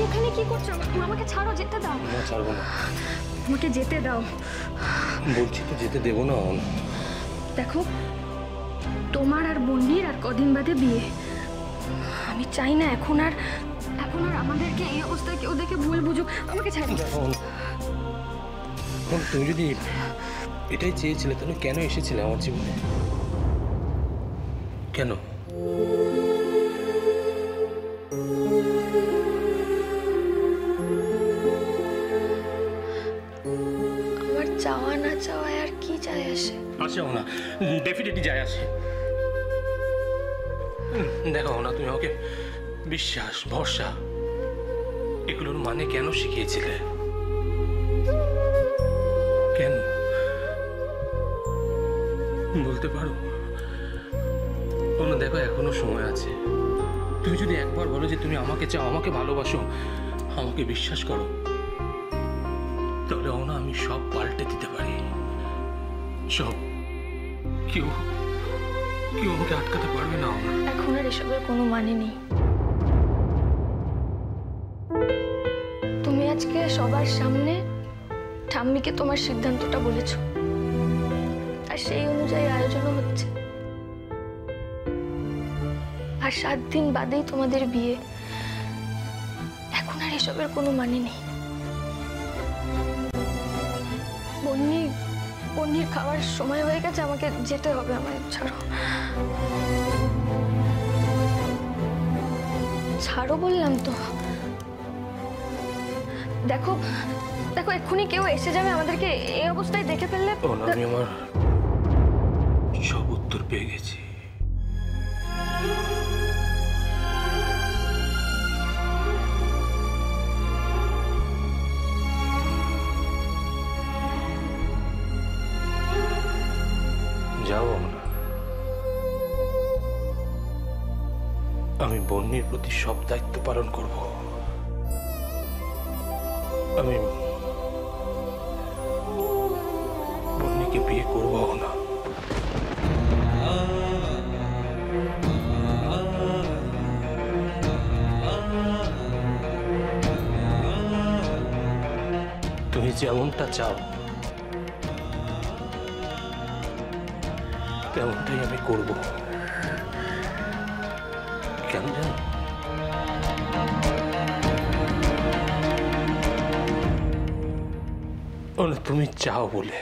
এখানে কি করছো? আমাকে ছাড়ো, যেতে দাও। না, ছাড়বো না। আমাকে যেতে দাও। বলছি তো যেতে দেবো না। দেখো, তোমার আর বন্ডির আর কদিন বাদে বিয়ে। আমি চাই না এখন আর আমাদেরকে এই অবস্থায় কেউ দেখে ভুল বুঝুক। আমাকে ছাড়ো। তুমি যদি এটাই চেয়েছিলে তাহলে কেন এসেছিলে আমার জীবনে? কেন? আমার চাওয়া না চাওয়ায় আর কি যায় আসে? আসেও না, ডেফিনেটলি যায় আসে। দেখো না, তুমি আমাকে বিশ্বাস, ভরসা এগুলোর মানে কেন শিখিয়েছিলে? কেন বলতে পারো? দেখো, এখনো সময় আছে। তুমি যদি একবার বলো যে তুমি আমাকে চাও, আমাকে ভালোবাসো, আমাকে বিশ্বাস করো, তাহলে আমি সব পাল্টে দিতে পারি। সব। কেউ আমাকে আটকাতে পারবে না। এখন আর এসবের কোনো মানে নেই। তুমি আজকে সবার সামনে ঠাম্মিকে তোমার সিদ্ধান্তটা বলেছো, আর সেই অনুযায়ী আয়োজনও হচ্ছে। আর 7 দিন বাদেই তোমাদের বিয়ে। এখন আর এসবের কোনো মানে নেই। বন্নির খাওয়ার সময় হয়ে গেছে, আমাকে যেতে হবে। আমায় ছাড়ো, ছাড়ো বললাম তো। দেখো এক্ষুনি কেউ এসে যাবে, আমাদেরকে এই অবস্থায় দেখে ফেললে। আমি আমার সব উত্তর পেয়ে গেছি। যাও না, আমি বন্নির প্রতি সব দায়িত্ব পালন করব। আমি বন্নিকে বিয়ে করবো না। তুমি যেমনটা চাও তেমনটাই আমি করব। কেন জানো? তুমি চাও বলে।